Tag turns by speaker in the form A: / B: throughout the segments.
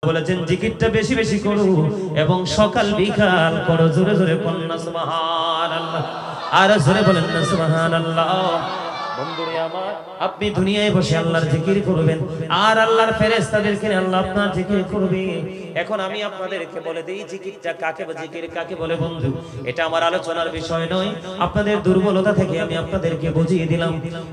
A: বলেছেন জিকিরটা বেশি বেশি করো এবং সকাল বিকাল করো, জোরে জোরে কন্যা সুবহানাল্লাহ, আর জোরে বলেন না সুবহানাল্লাহ। বন্ধুরে আমার, আপনি দুনিয়ায় বসে আল্লাহর জিকির করবেন আর আল্লাহর ফেরেশতাদেরকে আল্লাহ আপনার জিকির করবে। এখন আমি আপনাদেরকে বলে দেই জিকিরটা কাকে বলে, জিকির কাকে বলে। বন্ধু, এটা আমার আলোচনার বিষয় নয়, আপনাদের দুর্বলতা থেকে আমি আপনাদেরকে বুঝিয়ে দিলাম।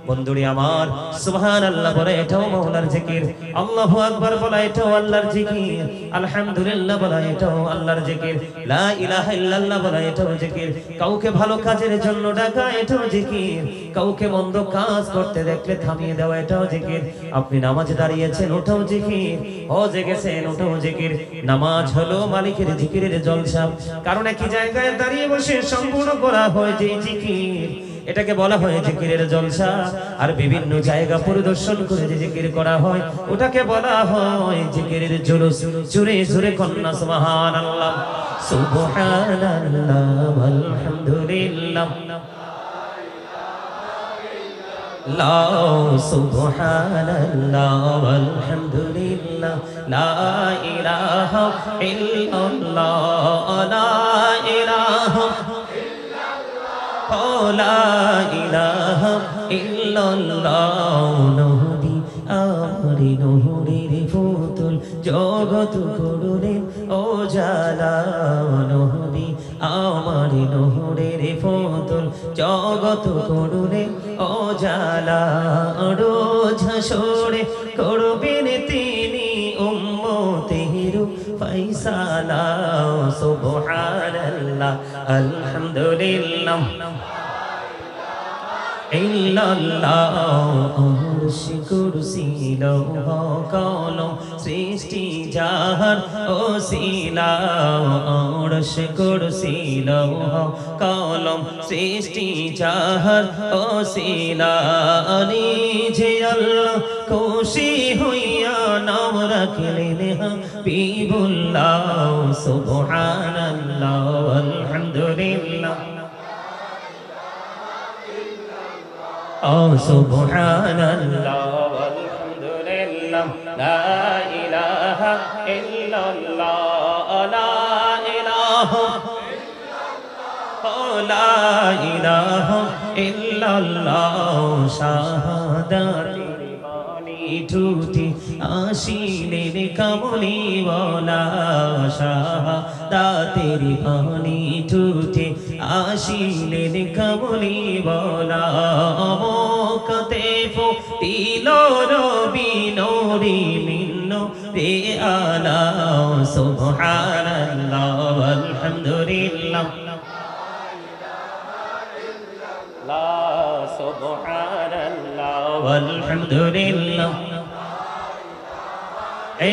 A: বন্ধুরে আমার, সুবহানাল্লাহ বলে এটাও মাওলার জিকির, আল্লাহু আকবার বলা এটাও আল্লাহর জিকির, আলহামদুলিল্লাহ বলা এটাও আল্লাহর জিকির, লা ইলাহা ইল্লাল্লাহ বলা এটাও জিকির, কাউকে ভালো কাজের জন্য ডাকা এটাও জিকির, কাউকে মন্দ কাজ করতে দেখলে থামিয়ে দেওয়া এটাও জিকির, আপনি নামাজে দাঁড়িয়েছেন ওটাও জিকির, হজে গেছেন ওটাও জিকির। নামাজ হলো মালিকের জিকিরের জলসা, কারণ একই জায়গায় দাঁড়িয়ে বসে সম্পূর্ণ করা হয় যে জিকির, এটাকে বলা হয় জিকিরের জলসা। আর বিভিন্ন জায়গা পরিদর্শন করে যে জিকির করা হয় ওটাকে বলা হয় জিকিরের জুলুস। জোরে জোরে কন্যা সুবহানাল্লাহ, সুবহানাল্লাহ আলহামদুলিল্লাহ, লা সুবহানাল্লাহ আলহামদুলিল্লাহ, লা ইলাহা ইল্লাল্লাহ, লা ইলাহা লা ইলাহা ইল্লাল্লাহ। নবী আমারি নূরের পুতুল, জগৎ করুণের উজালা, নবী আমারি নূরের পুতুল, জগৎ করুণের উজালা। রোজ হাসরে করবেন তিনি উম্মতের ফায়সালা, সুবহানাল্লাহ আলহামদুলিল্লাহ, ইল্লাল্লাহ। আরশ কুরসি লৌহ কলম সৃষ্টি যাহার ওসিলা, আরশ কুরসি লৌহ কলম সৃষ্টি যাহার ওসিলা। নিজে আল্লাহ খুশি হইয়া নাম রাখলেন হাবিবুল্লাহ, সুবহানাল্লাহ আলহামদুলিল্লাহ, সুবহানাল্লাহ আলহামদুলিল্লাহ, লা ইলাহা ইল্লাল্লাহ, লা ইলাহা লা ইলাহা ইল্লাল্লাহ। শাহাদাতের বাণী ঠুটি আসিলেন কামলি ওয়ালা, শাহাদাতের বাণী ঠুটি আসিলেন কামলি ওয়ালা। মক্কাতে ফুটিল রবি নূরি মিন রে আলা, সুবহানাল্লাহ আলহামদুলিল্লাহ, লা সুবহানাল্লাহ আলহামদুলিল্লাহ,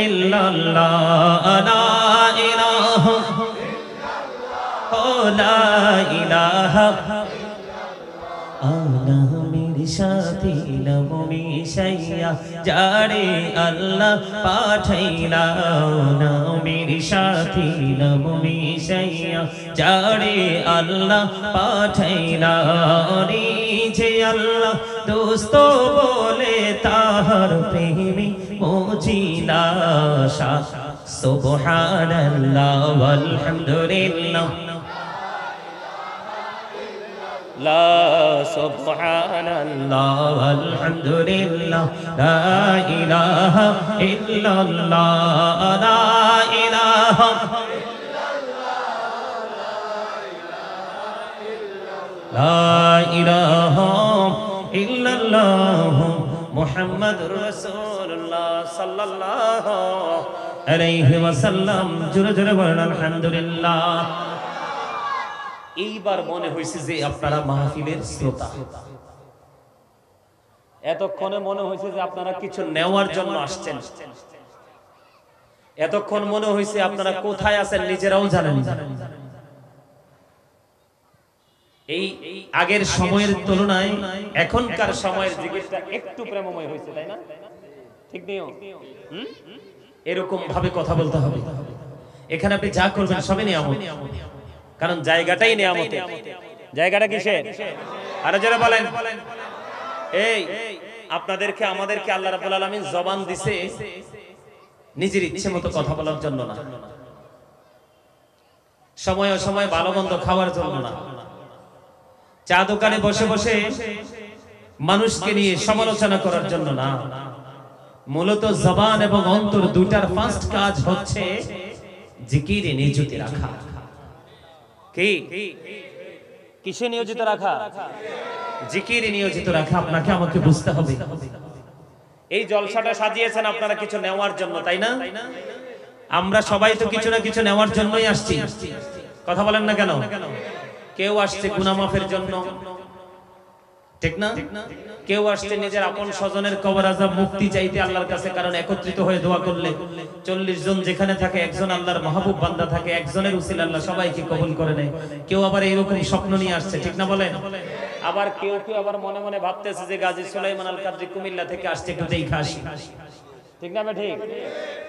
A: ইল্লাল্লাহ, লা ইলাহা লা ইলাহা। আনামের সাথী নামে সাইয়া যারে আল্লাহ পাঠাইলা, নামের সাথী নামে সাইয়া যারে আল্লাহ পাঠাইলা। নিজে আল্লাহ দোস্ত বলে তাহার প্রেমী মজিলা, সুবহানাল্লাহ আলহামদুলিল্লাহ, লা সুবহানাল্লাহ আলহামদুলিল্লাহ, লা ইলাহা ইল্লাল্লাহ, লা ইলাহা লা ইলাহা ইল্লাল্লাহ মুহাম্মাদুর রাসূলুল্লাহ সাল্লাল্লাহু আলাইহি ওয়াসাল্লাম। জোরে জোরে বলেন আলহামদুলিল্লাহ। এইবার মনে হয়েছে যে আপনারা মাহফিলের শ্রোতা, এতক্ষণে মনে হয়েছে যে আপনারা কিছু নেওয়ার জন্য আসছেন, এতক্ষণ মনে হয়েছে আপনারা কোথায় আছেন নিজেরাও জানেন। এই আগের সময়ের তুলনায় এখনকার সময়ের জিকিরটা একটু প্রেমময় হয়েছে, তাই না? ঠিক নেই? এরকম ভাবে কথা বলতে হবে। এখানে আপনি যা করবেন সবই নিয়ামত, কারণ জায়গাটাই নিয়ামতে। জায়গাটা কিসের? আরো যারা বলেন, এই আপনাদেরকে আমাদেরকে আল্লাহ রাব্বুল আলামিন জবান দিছে নিজের ইচ্ছে মতো কথা বলার জন্য না, সময় অসময় ভালো মন্দ খাওয়ার জন্য না, চা দোকানে বসে বসে মানুষকে নিয়ে সমালোচনা করার জন্য না। মূলত জবান এবং অন্তর দুটার ফার্স্ট কাজ হচ্ছে জিকিরে নিয়োজিত রাখা। কি কিসে নিয়োজিত রাখা? জিকিরে নিয়োজিত রাখা। আপনাকে আমাকে বুঝতে হবে। এই জলসাটা সাজিয়েছেন আপনারা কিছু নেওয়ার জন্য, তাই না? আমরা সবাই তো কিছু না কিছু নেওয়ার জন্যই আসছি। কথা বলেন না কেন? কেউ আসছে গুনাহ মাফের জন্য, ঠিক না? কেউ আসছে নিজের আপন স্বজনের কবর আযাব মুক্তি চাইতে আল্লাহর কাছে, কারণ একত্রিত হয়ে দোয়া করলে 40 জন যেখানে থাকে একজন আল্লাহর মাহবুব বান্দা থাকে, একজনের উসিলা আল্লাহ সবাইকে কবুল করে নেয়। কেউ আবার এইরকম স্বপ্ন নিয়ে আসছে, ঠিক না বলেন? আবার কেউ কেউ আবার মনে মনে ভাবতেছে যে গাজী সুলাইমান আল কাদরি কুমিল্লা থেকে আসছে, একটু দেখা আসি, ঠিক না? ঠিক।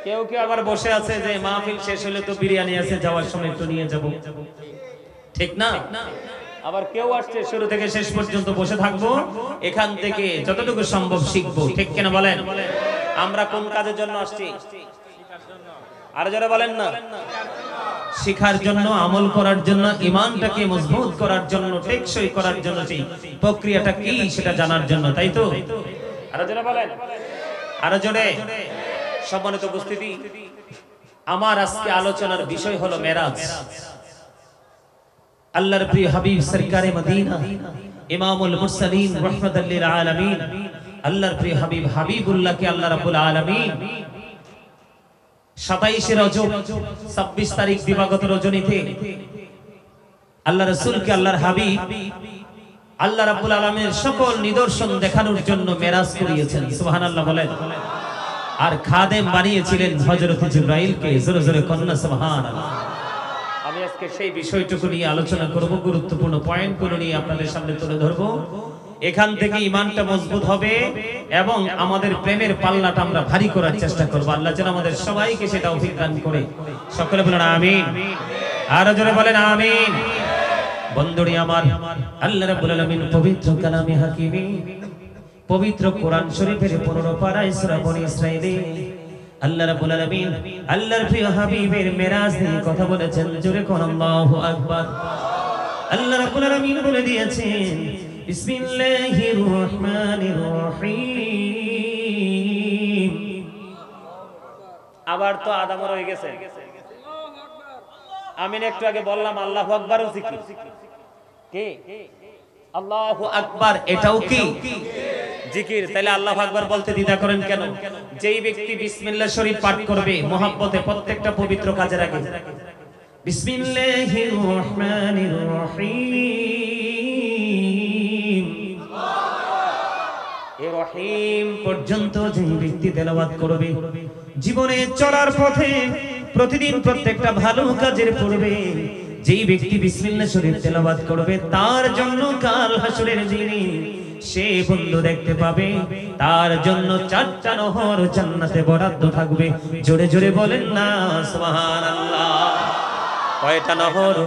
A: কেউ কেউ আবার বসে আছে যে মাহফিল শেষ হলে তো বিরিয়ানি আছে, যাওয়ার সময় একটু নিয়ে যাব, ঠিক না? আবার কেউ আসছে শুরু থেকে শেষ পর্যন্ত বসে থাকবো, এখান থেকে যতটুকু সম্ভব শিখবো, ঠিক কিনা বলেন? আমরা কোন কাজের জন্য আসছি? আর যারা বলেন না, শিখার জন্য, আমল করার জন্য, ঈমানটাকে মজবুত করার জন্য, টেকসই করার জন্য, সেই প্রক্রিয়াটা কি সেটা জানার জন্য, তাই তো? আর যারা বলেন, আর জোরে। সম্মানিত উপস্থিতি, আমার আজকে আলোচনার বিষয় হলো মেরাজ। আল্লাহর প্রিয় হাবিব সরকারে মদিনা, ইমামুল মুরসালিন রাহমাতাল লিল আলামিন, আল্লাহর প্রিয় হাবিব হাবিবুল্লাহকে আল্লাহ রাব্বুল আলামিন 27 রজব 26 তারিখ দিবাগত রজনীতে আল্লাহ রাসূলকে আল্লাহর হাবিব আল্লাহ রাব্বুল আলামিনের সকল নিদর্শন দেখানোর জন্য মেরাজ করিয়েছেন। সুবহানাল্লাহ বলেন। আর খাদেম বানিয়েছিলেন হযরত জিবরাইলকে। জোরে জোরে কন্না সুবহানাল্লাহ। আমি আজকে সেই বিষয়টুকু নিয়ে আলোচনা করব, গুরুত্বপূর্ণ পয়েন্টগুলো নিয়ে আপনাদের সামনে তুলে ধরব। এখান থেকে ঈমানটা মজবুত হবে এবং আমাদের প্রেমের পাল্লাটা আমরা ভারী করার চেষ্টা করব। আল্লাহ যেন আমাদের সবাইকে সেটা তৌফিক দান করে। সকলে বলেন আমিন। আর জোরে বলেন আমিন। বন্ধুরি আমার, আল্লাহ রাব্বুল আলামিন পবিত্র কালামে হাকিমে, পবিত্র কোরআন শরীফের 15 পারায় সূরা বনী ইসরাঈলে আল্লাহ রাব্বুল আলামিন আল্লাহর প্রিয় হাবিবের মেরাজ নিয়ে কথা বলেছেন। জোরে কোন আল্লাহু আকবার। আল্লাহ রাব্বুল আলামিন বলে দিয়েছেন, বিসমিল্লাহির রহমানির রহিম। আবার তো আদাম রয়ে গেছে। আমি একটু আগে বললাম আল্লাহু আকবারও জিকির। কি আল্লাহু আকবার এটাও কি জিকির? তাহলে আল্লাহু আকবার বলতে দ্বিধা করেন কেন? যেই ব্যক্তি বিসমিল্লাহ শরীফ পাঠ করবে মুহাব্বতে প্রত্যেকটা পবিত্র কাজের আগে বিসমিল্লাহির রহমানির রহিম, এই রহিম পর্যন্ত যেই ব্যক্তি তেলাওয়াত করবে, জীবনে চলার পথে প্রতিদিন প্রত্যেকটা ভালো কাজের পূর্বে যেই ব্যক্তি বিসমিল্লাহ শরীফ তেলাওয়াত করবে, তার জন্য কাল হাসরের দিনে সে বন্ধু দেখতে পাবে, তার জন্য 4টা নহর জান্নাতে বরাদ্দ থাকবে। জোরে জোরে বলেন না সুবহানাল্লাহ। কয়টা নহর?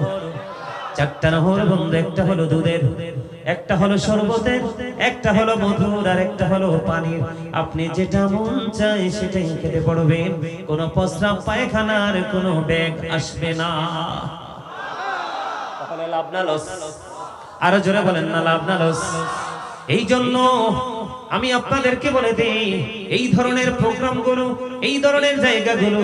A: 4টা নহর বন্ধু। একটা হলো দুধের, একটা হলো শরবতের, একটা হলো মধুর, আর একটা হলো পানির। আপনি যেটা মন চায় সেটাই খেতে পারবেন। কোনো প্রস্রাব পায়খানার কোনো ব্যাগ আসবে না। তাহলে লাভ না লস? আরো জোরে বলেন না লাভ না লস? এই জন্য আমি আপনাদেরকে বলে দেই, এই ধরনের প্রোগ্রামগুলো, এই ধরনের জায়গাগুলো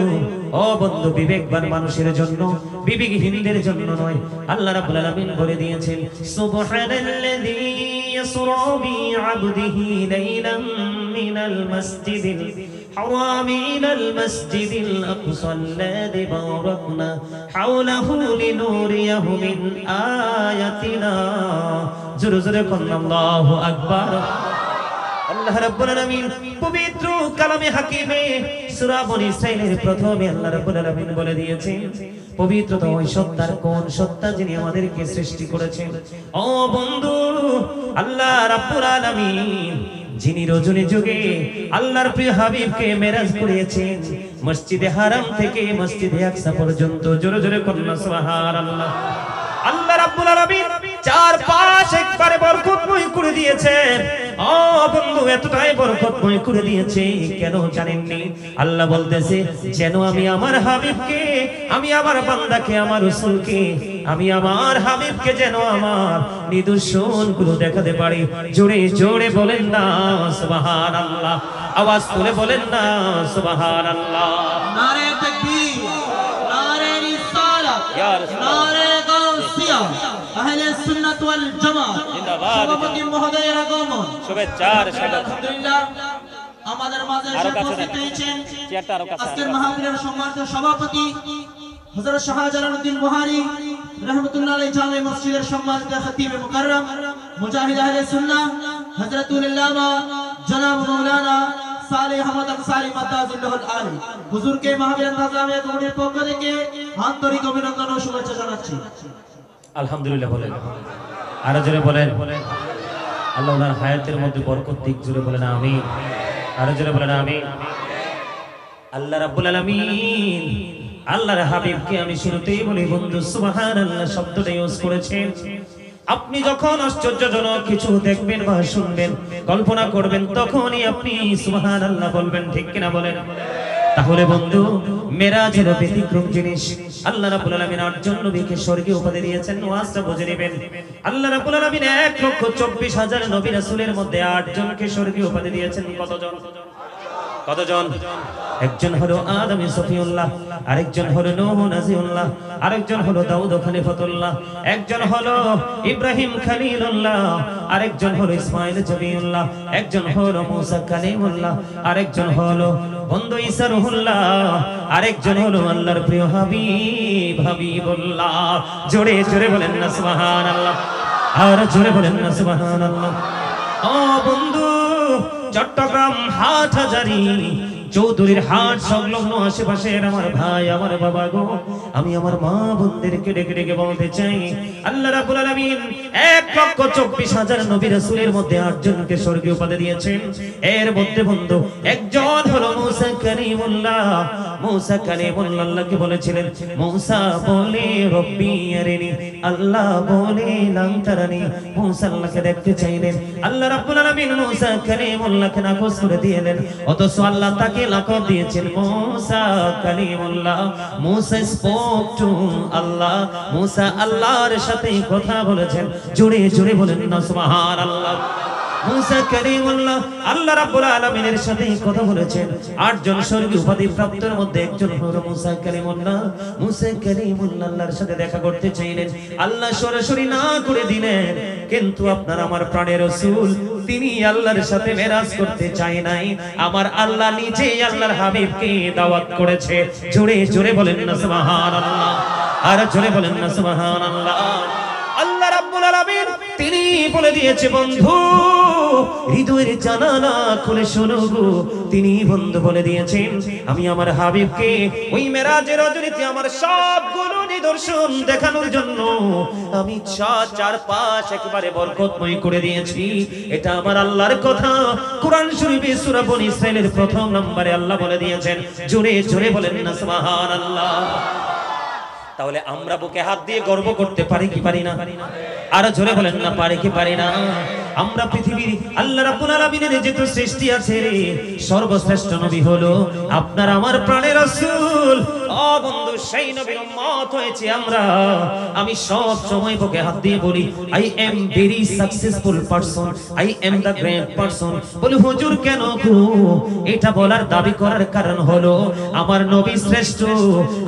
A: ও বন্ধু বিবেকবান মানুষের জন্য, বিবেকহীনদের জন্য নয়। আল্লাহ রাব্বুল আলামিন বলে দিয়েছেন, সুবহানাল্লাযী ইয়াসরা বি'আবদিহি লাইলাম মিনাল মাসজিদিল হারাম ইলাল মাসজিদিল আকসাল্লাযী বারাকনা হাওলাহু লিনুরিয়াহু মিন আয়াতিনা। জোরে জোরে বলেন আল্লাহু আকবার। আল্লাহ রাব্বুল আলামিন পবিত্র কালামে হাকিমে সূরা বনী ইসরাঈলের প্রথমে আল্লাহ রাব্বুল আলামিন বলে দিয়েছেন, পবিত্রতা ওই সত্তার, কোন সত্তা যিনি আমাদেরকে সৃষ্টি করেছেন। ও বন্ধু, আল্লাহ রাব্বুল আলামিন যিনি রজনী যুগে আল্লাহর প্রিয় হাবিবকে মেরাজ করিয়েছেন মসজিদে হারাম থেকে মসজিদে আকসা পর্যন্ত। জোরে জোরে বলুন সুবহানাল্লাহ। আল্লাহ রাব্বুল আলামিন চারপাশ একবারে বরকতময় করে দিয়েছে। ও বন্ধু, এতটাই বরকতময় করে দিয়েছে কেন জানেননি? আল্লাহ বলতেছে যেন আমি আমার হাবিবকে, আমি আমার বান্দাকে, আমার রাসূলকে, আমি আমার হাবিবকে যেন আমার নিদর্শনগুলো দেখাতে পারি। জোরে জোরে বলেন না সুবহানাল্লাহ, আওয়াজ তুলে বলেন না সুবহানাল্লাহ।
B: নারে তাকবীর, নারে রিসালাত, নারে গাউসিয়া, আহলে সুন্নাত ওয়াল জামাত সভাপতি মহোদয়ের আগমন,
A: শুভেচ্ছা।
B: আলহামদুলিল্লাহ আমাদের মাঝে উপস্থিত হয়েছেন আজকের মাহফিলের সম্মানিত সভাপতি হযরত শাহজালালউদ্দিন বুহারী রাহমাতুল্লাহ আলাইহি জামে মসজিদের সম্মানিত খতিব মুকাররম মুজাহিদ আহলে সুন্নাহ হযরতুল আল্লামা জনাব মাওলানা সালেহ আহমদ আনসারী মাদাজুল্লাহুল আলী হুজুরকে মাহফিল নাজামে কমিটির পক্ষ থেকে আন্তরিক অভিনন্দন ও শুভেচ্ছা জানাচ্ছি।
A: আলহামদুলিল্লাহ বলেন, আরো জোরে বলেন। আল্লাহ ওনার হায়াতের মধ্যে বরকত দিক, জোরে বলেন আমিন। আরো জোরে বলেন আমিন। আল্লাহ রাব্বুল আলামিন আল্লাহর হাবিবকে আমি শুরুতেই বলি বন্ধু সুবহানাল্লাহ শব্দটা ইউজ করেছেন। আপনি যখন আশ্চর্যজনক কিছু দেখবেন বা শুনবেন, কল্পনা করবেন, তখনই আপনি সুবহানাল্লাহ বলবেন, ঠিক কিনা বলেন? তাহলে বন্ধু, মেরাজের ব্যতিক্রম জিনিস। আল্লাহ রাব্বুল আলামিন 8 জন নবীকে স্বর্গীয় উপাধি দিয়েছেন। ওয়াজটা বুঝে নেবেন। আল্লাহ রাব্বুল আলামিন 1,24,000 নবী রাসূলের মধ্যে 8 জনকে স্বর্গীয় উপাধি দিয়েছেন। কতজন? কতজন? একজন হলো আদম সফিউল্লাহ, আরেকজন হলো নূহ নাজিউল্লাহ, আরেকজন হলো দাউদ খলিফাতুল্লাহ, একজন হলো ইব্রাহিম খলিলুল্লাহ, আরেকজন হলো ইসমাঈল জবিউল্লাহ, একজন হলো মুসা কালিমুল্লাহ, আরেকজন হলো বন্ধু ঈসা রুহুল্লাহ, আরেকজন হলো আল্লাহর প্রিয় হাবিব হাবিবুল্লাহ। জোরে জোরে বলেন না সুবহানাল্লাহ, আর জোরে বলেন না সুবহানাল্লাহ। ও বন্ধু, চট্টগ্রাম হাটহাজারী চৌধুরীর হাট সংলগ্ন আশেপাশের আমার ভাই, আমার বাবা গো, আমি আমার মা বোনদেরকে ডেকে ডেকে বলতে চাই, আল্লাহ রাব্বুল আলামিন 1,24,000 নবী রাসূলের মধ্যে 8 জনকে স্বর্গীয় উপাধি দিয়েছেন। এর মধ্যে বন্ধু একজন হলো মুসা কালিমুল্লাহ। মুসা কালিমুল্লাহ আল্লাহকে বলেছিলেন, মুসা বলে রব্বি আরিনি, আল্লাহ বলে লাম তারানি। মুসা আল্লাহকে দেখতে চাইলেন, আল্লাহ রাব্বুল আলামিন মুসা কালিমুল্লাহকে নাকচ করে দিলেন। অথচ আল্লাহ তাকে লাকাব দিয়েছেন মুসা কালিমুল্লাহ। মুসা স্পোক টু আল্লাহ, মুসা আল্লাহর সাথে কথা বলেছেন। জোরে জোরে বলেন না সুবহানাল্লাহ। মুসা কালিমুল্লাহ আল্লাহ রাব্বুল আলামিনের সাথে কথা বলেছেন। 8 জন স্বর্গীয় উপাধি প্রাপ্তের মধ্যে একজন হলো মুসা কালিমুল্লাহ। মুসা কালিমুল্লাহ আল্লাহর সাথে দেখা করতে চাইলেন, আল্লাহ সরাসরি না করে দিলেন। কিন্তু আপনার আমার প্রাণের রাসূল তিনি আল্লাহর সাথে মেরাজ করতে চায় নাই, আমার আল্লাহ নিজেই আল্লাহর হাবিবকে দাওয়াত করেছে। জোরে জোরে বলেন না সুবহানাল্লাহ, আর জোরে বলেন না সুবহানাল্লাহ। আল্লাহ রাব্বুল আলামিন তিনি বলে দিয়েছে বন্ধু, হৃদয়ের জানালা খুলে শোনো গো। তিনি বন্ধু বলে দিয়েছেন, আমি আমার হাবিবকে ওই মেরাজের রজনীতে আমার সবগুলো নিদর্শন দেখানোর জন্য আমি চারপাশ একেবারে বরকতময় করে দিয়েছি। এটা আমার আল্লাহর কথা। কোরআন শরীফে সূরা বনী ইসরাঈলের 1 নম্বরে আল্লাহ বলে দিয়েছেন। জোরে জোরে বলেন না সুবহানাল্লাহ। তাহলে আমরা বুকে হাত দিয়ে গর্ব করতে পারি কি পারি না? আর জোরে বলেন না, পারি কি পারি না? আমরা পৃথিবীর আল্লাহ রাব্বুল আলামিনের যেহেতু সৃষ্টি আছে, সর্বশ্রেষ্ঠ নবী হলো আপনার আমার প্রাণের রাসূল। ও বন্ধু, সেই নবীর উম্মত হয়েছে আমরা। আমি সব সময় বুকে হাত দিয়ে বলি, I am very successful person, I am the great person. বলি হুজুর কেন গো? এটা বলার দাবি করার কারণ হলো আমার নবী শ্রেষ্ঠ।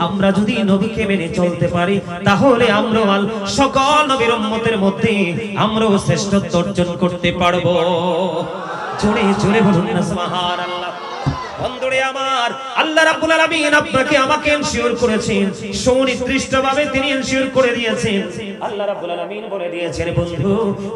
A: আমরা যদি নবীকে মেনে চলতে পারি তাহলে আমরা সকল নবীর উম্মতের মধ্যে আমরাও শ্রেষ্ঠত্ব অর্জন করতে পারবো। জোরে জোরে বলুন না সুবহানাল্লাহ। বন্ধুরে আমার, আল্লাহ রাব্বুল আলামিন আপনাকে আমাকে এনশিওর করেছেন, সুনির্দিষ্টভাবে তিনি এনশিওর করে দিয়েছেন। আল্লাহ রাব্বুল আলামিন বলে দিয়েছেন বন্ধু,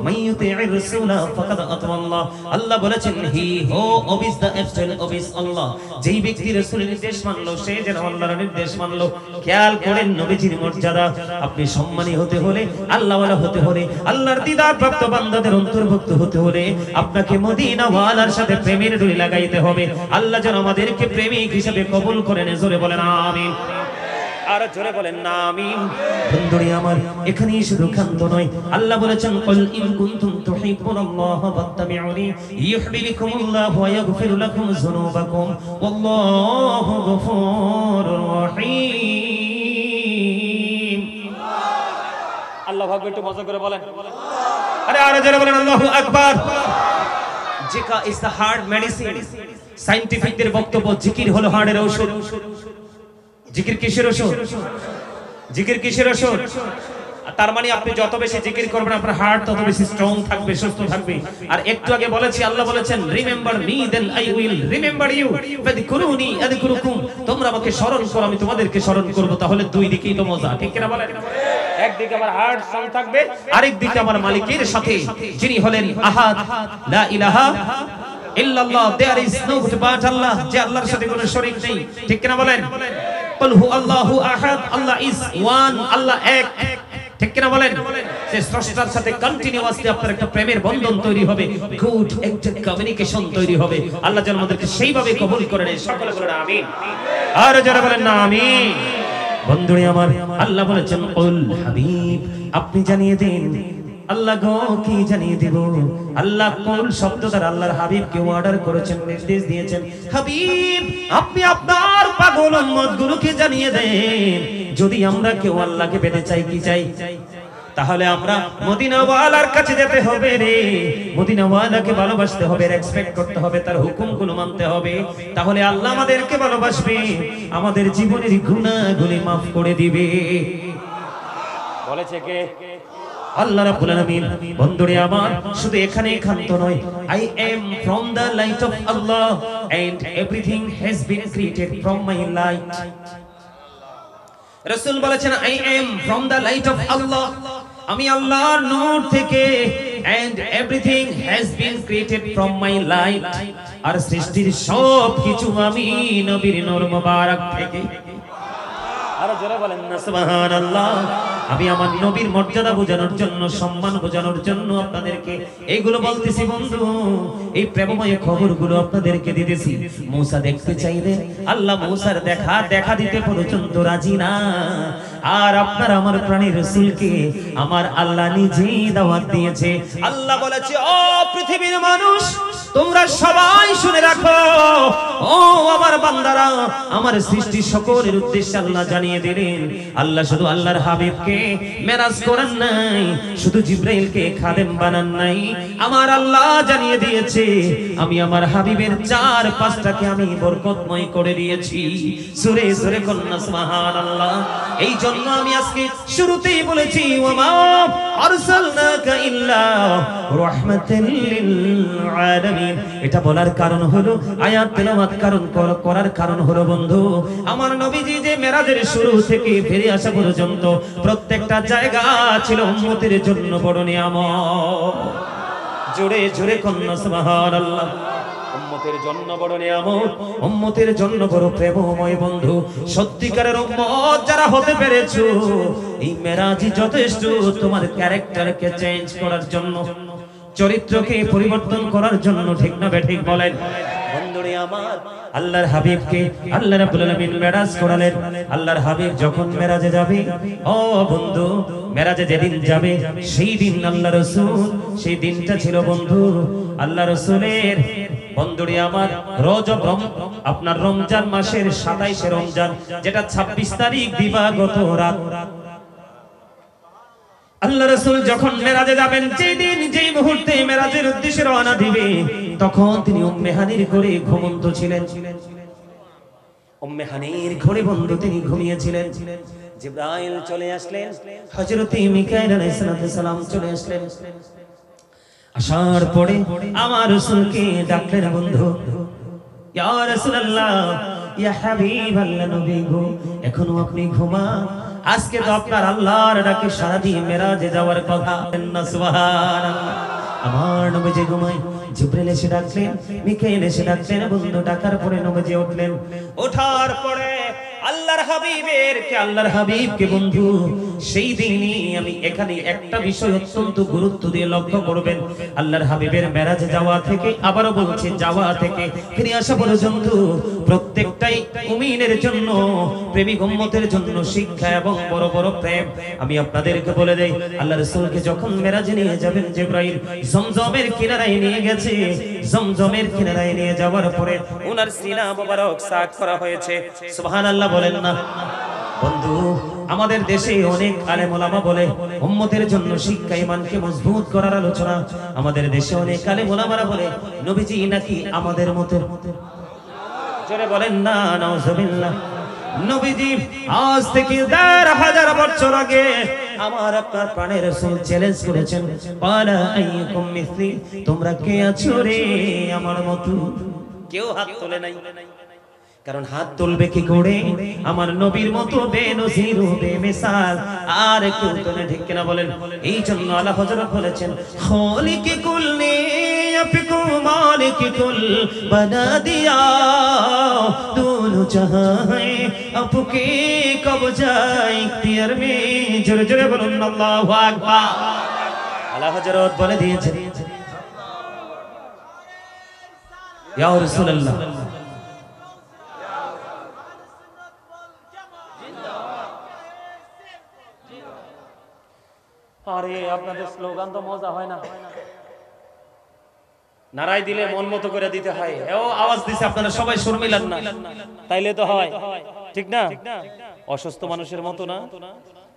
A: মাইয়ুতি'ir রাসূলা ফাকাদ আতাল্লাহ। আল্লাহ বলেছেন, হি হু ওবিস দা এফটেল ওবিস আল্লাহ। যেই ব্যক্তি রাসূলের নির্দেশ মানলো সে যেন আল্লাহর নির্দেশ মানলো। খেয়াল করেন নবীজির মর্যাদা। আপনি সম্মানী হতে হলে, আল্লাহওয়ালা হতে হলে, আল্লাহর দিদার প্রাপ্ত বান্দাদের অন্তর্ভুক্ত হতে হলে আপনাকে মদিনা ওয়ালার সাথে প্রেমের ডুরি লাগাইতে হবে। আল্লাহ যেন আমাদেরকে প্রেমিক হিসেবে কবুল করেন। জোরে বলেন আমিন, আর জোরে বলেন না আমিন। বন্ধুরে আমার, এখানেই শুধু ক্ষান্ত নয়, আল্লাহ বলেছেন কুল ইন কুনতুম তুহিব্বুনাল্লাহ ফাত্তাবিউনি ইউহিব্বুকুমুল্লাহু ওয়া ইয়াগফির লাকুম যুনুবাকুম ওয়াল্লাহু গফুরুর রহিম। আল্লাহু আকবার, একটু মজা করে বলেন। আরে আরে জোরে বলেন আল্লাহু আকবার। জিকা ইজ দ্য হার্ট মেডিসিন। সায়েন্টিফিকদের বক্তব্য জিকির হলো হার্টের ঔষধ। জিকির কিসের ঔষধ? জিকির কিসের ঔষধ? তার মানে আপনি যত বেশি জিকির করবেন আপনার হার্ট তত বেশি স্ট্রং থাকবে, সুস্থ থাকবে। আর একটু আগে বলেছি, আল্লাহ বলেছেন remember me then I will remember you ফাযকুরুনি আযকুরুকুম। তোমরা আমাকে স্মরণ করো, আমি তোমাদেরকে স্মরণ করব। তাহলে দুই দিকেই তো মজা, ঠিক কিনা বলেন? একদিকে আমার হার্ট স্ট্রং থাকবে, আরেক দিকে আমার মালিকের সাথে যিনি হলেন আহাদ, লা ইলাহা ইল্লাল্লাহ, দেয়ার ইজ নো বাট আল্লাহ, যে আল্লাহর সাথে কোনো শরীক নেই, ঠিক কিনা বলেন? কুল হু আল্লাহু আহাদ, আল্লাহ ইজ ওয়ান, আল্লাহ এক, ঠিক কিনা বলেন? যে স্রষ্টার সাথে কন্টিনিউয়াসলি আপনার একটা প্রেমের বন্ধন তৈরি হবে, গুড একটা কমিউনিকেশন তৈরি হবে। আল্লাহ যেন আমাদেরকে সেইভাবে কবুল করে নেয়। সকলে বলেন আমিন। আর যারা বলেন না আমিন। বন্ধুরে আমার, আল্লাহ বলেছেন কুল হাবিব, আপনি জানিয়ে দিন। আল্লাহ গো কি জানিয়ে দিব? আল্লাহ কুল শব্দ দ্বারা আল্লাহর হাবিবকে অর্ডার করেছেন, নির্দেশ দিয়েছেন, হাবিব আপনি আপনার পাগল উম্মতগুলোকে জানিয়ে দেন, যদি আমরা কেউ আল্লাহকে পেতে চাই, কি চাই? তাহলে আমরা মদিনাওয়ালার কাছে যেতে হবে রে, মদিনাওয়ালাকে ভালোবাসতে হবে, রেসপেক্ট করতে হবে, তার হুকুমগুলো মানতে হবে। তাহলে আল্লাহ আমাদেরকে ভালোবাসবে, আমাদের জীবনের গুনাহগুলি maaf করে দিবে। বলেছে কে? আল্লাহ রাব্বুল আলামিন। বন্ধুরে আমার, শুধু এখানে ক্ষান্ত নয়, I am from the light of Allah and everything has been created from my light. রাসূল বলেছেন I am from the light of Allah, আমি আল্লাহর নূর থেকে, and everything has been created from my light, আর সৃষ্টির সব কিছু আমি নবীর নূর মোবারক থেকে। আর যারা বলেন না সুবহানাল্লাহ। আমি আমার নবীর মর্যাদা বোঝানোর জন্য, সম্মান বোঝানোর জন্য আপনাদেরকে এইগুলো বলতেছি বন্ধু। এই প্রেমময় খবরগুলো আপনাদেরকে দিতেছি। মুসা দেখতে চাইলেন, আল্লাহ মুসার দেখা দিতে পর্যন্ত রাজি না। আর আপনার আমার প্রাণী রাসূলকে আমার আল্লাহ নিজেই দাওয়াত দিয়েছে। আল্লাহ বলেছে, ও পৃথিবীর মানুষ, তোমরা সবাই শুনে রাখো, ও আমার বান্দারা, আমার সৃষ্টি সকলের উদ্দেশ্যে আল্লাহ জানিয়ে দিলেন। আল্লাহ শুধু আল্লাহর হাবিবকে মেরাজ করান নাই, শুধু জিবরাইলকে খাদেম বানান নাই, আমার আল্লাহ জানিয়ে দিয়েছে আমি আমার হাবিবের 4-5টাকে আমি বরকতময় করে দিয়েছি। সুরে সুরে কন্যা সুবহানাল্লাহ। এই জন্য আমি আজকে শুরুতেই বলেছি, ওয়ামা আরসালনাকা ইল্লা রাহমাতাল লিল আলামিন। এটা বলার কারণ হলো, আয়াত তেলাওয়াত করার কারণ হলো বন্ধু, আমার নবীজি যে মেরাজের শুরু থেকে ফিরে আসা পর্যন্ত প্রত্যেকটা জায়গা ছিল উম্মতের জন্য বড় নিয়ামত। জোরে জোরে কন্যা সুবহানাল্লাহ। উম্মতের জন্য বড় নিয়ামত, উম্মতের জন্য বড় প্রেমময় বন্ধু। সত্যিকারের উম্মত যারা হতে পেরেছো, এই মেরাজই যথেষ্ট তোমার ক্যারেক্টারকে চেঞ্জ করার জন্য, চরিত্রকে পরিবর্তন করার জন্য, ঠিক না বেঠিক বলেন? বন্ধুরে আমার, আল্লাহর হাবিবকে আল্লাহ রাব্বুল আলামিন মেরাজ করালেন। আল্লাহর হাবিব যখন মেরাজে যাবে, ও বন্ধু, মেরাজে যেদিন যাবে সেই দিন আল্লাহ রাসূল, সেই দিনটা ছিল বন্ধু আল্লাহ রাসূলের, বন্ধুরে আমার, রজব, আপনার রমজান মাসের 27শে রমজান, যেটা 26 তারিখ দিবাগত রাত। আল্লাহ রাসূল যখন মেরাজে যাবেন, যেই দিন যেই মুহূর্তে মেরাজের উদ্দেশ্যে রওনা দিবে, তখন তিনি উম্মে হানির ঘরে ঘুমন্ত ছিলেন। উম্মে হানির ঘরে বন্ধু তিনি ঘুমিয়েছিলেন। জিবরাইল চলে আসলেন, হযরত মিকাঈল আলাইহিস সালাম চলে আসলেন। আসার পরে আমার রাসূলকে ডাকলেন, বন্ধু, ইয়া রাসূলুল্লাহ, ইয়া হাবিবাল্লাহ, নবী গো, এখনো আপনি ঘুমান? আজকে তো আপনার আল্লাহর ডাকে সারা দিয়ে মেরাজে যাওয়ার কথা। সুবহানাল্লাহ। আমার নবীজি ঘুমায়, জিবরাইল এসে ডাকলেন, মিকাঈল এসে ডাকলেন, বন্ধু ডাকার পরে নবীজি উঠলেন। ওঠার পরে আল্লাহর হাবিবকে বন্ধু সেই দিনই আমি এখানে একটা বিষয় অত্যন্ত গুরুত্ব দিয়ে লক্ষ্য করবেন, আল্লাহর হাবিবের মেরাজে যাওয়া থেকে, আবারও বলছি যাওয়া থেকে ফিরে আসা পর্যন্ত প্রত্যেকটাই মুমিনের জন্য, প্রেমিক উম্মতের জন্য শিক্ষা এবং বড় বড় প্রেম। আমি আপনাদেরকে বলে দেই, আল্লাহ রাসূলকে যখন মেরাজে নিয়ে যাবেন জিবরাইল জমজমের কিনারায় নিয়ে গেছে, জমজমের কিনারায় নিয়ে যাওয়ার পরে ওনার সিনা মোবারক সাক করা হয়েছে। সুবহানাল্লাহ বলেন না বন্ধু। আমাদের দেশে অনেক আলেম ওলামা বলে উম্মতের জন্য শিক্ষা ঈমানকে মজবুত করার আলোচনা। আমাদের দেশে অনেক আলেম ওলামারা বলে নবীজি নাকি আমাদের মতো। জোরে বলেন না নাউজুবিল্লাহ। নবীজি আজ থেকে ১,৫০০ বছর আগে আমার আপনার প্রাণের রাসূল চ্যালেঞ্জ করেছেন, পালা আইয়ুকুম মিসলি, তোমরা কে আছো রে আমার মতো? কেউ হাত তোলে নাই, কারণ হাত তুলবে কি করে? আমার নবীর মতো বেনজির বেমিসাল আর কেউ তোলে, ঠিক কিনা বলেন? এই জন্য আলা হযরত বলেছেন, খালিক কুল্লি আফিকু মালিক কুল বানা দিয়া দোনো জাহাঁ আপকে কবজা ইখতিয়ার মে। জোরে জোরে বলুন আল্লাহু আকবার। আলা হযরত বলে দিয়েছেন, ইয়া রাসূলুল্লাহ, আরে আপনাদের স্লোগান তো মজা হয় না, নারাই দিলে মন মতো করে দিতে হয়। ও আওয়াজ দিছে, আপনারা সবাই সুর মিলান না, তাইলে তো হয়, ঠিক না? অসুস্থ মানুষের মতো না,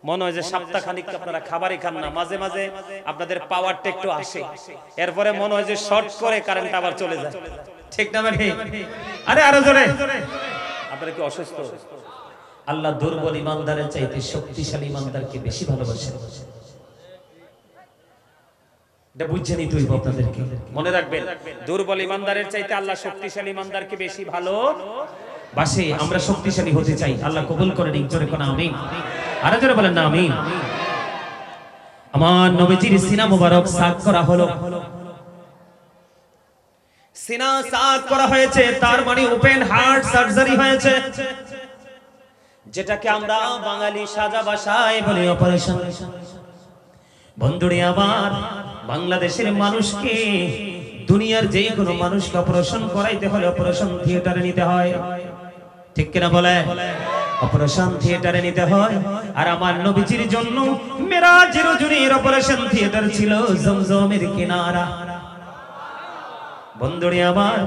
A: মনে হয় যে সপ্তাহ খানিক আপনারা খাবারই খান না, মাঝে মাঝে আপনাদের পাওয়ারটা একটু আসে, এরপরে মনে হয় যে শর্ট করে কারেন্ট আবার চলে যায়, ঠিক না ভাই? আরে আরো জোরে। আপনারা কি অসুস্থ? আল্লাহ দুর্বল ইমানদারের চাইতে শক্তিশালী ইমানদারকে বেশি ভালোবাসেন। বুঝছেনই তুই আপনাদেরকে মনে রাখবেন, দুর্বল ইমানদারের চাইতে আল্লাহ শক্তিশালী ইমানদারকে বেশি ভালোবাসে। আমরা শক্তিশালী হতে চাই, আল্লাহ কবুল করেন। জোরে কোন আমিন, আরে জোরে বলেন না আমিন। আমার নবীজির সিনা মোবারক সাক করা হলো, সিনা সাক করা হয়েছে, তার মানে ওপেন হার্ট সার্জারি হয়েছে, যেটাকে আমরা বাঙালি সাজা ভাষায় বলি অপারেশন। বন্ধুরে আমার, বাংলাদেশের মানুষকে, দুনিয়ার যে কোনো মানুষকে অপারেশন করাইতে হলে অপারেশন থিয়েটারে নিতে হয়, ঠিক কিনা বলে? অপারেশন থিয়েটারে নিতে হয়। আর আমার নবীজির জন্য মেরাজের রজনীর অপারেশন থিয়েটার ছিল জমজমের কিনারা। বন্ধুরে আমার,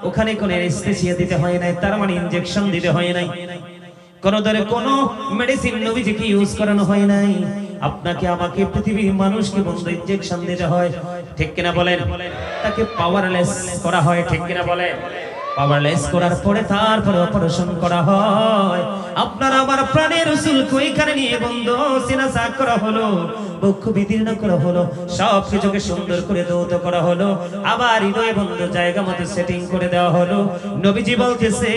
A: ওখানে কোনো অ্যানেস্থেসিয়া দিতে হয় নাই, তার মানে ইনজেকশন দিতে হয় নাই, কোন ধরে কোনো মেডিসিন নবীজিকে ইউজ করানো হয় নাই। আপনাকে আমাকে পৃথিবীর মানুষকে বন্ধ ইনজেকশন দিতে হয়, ঠিক কিনা বলেন? তাকে পাওয়ারলেস করা হয়, ঠিক কিনা বলেন? পাওয়ারলেস করার পরে তারপরে অপারেশন করা হয়। আপনার আমার প্রাণের রাসূলকে ওইখানে নিয়ে বন্ধ সিনা সাক করা হলো, বক্ষ বিদীর্ণ করা হলো, সব কিছুকে সুন্দর করে দৌত করা হলো, আবার হৃদয় বন্ধ জায়গা মতো সেটিং করে দেওয়া হলো। নবীজি বলতেছে,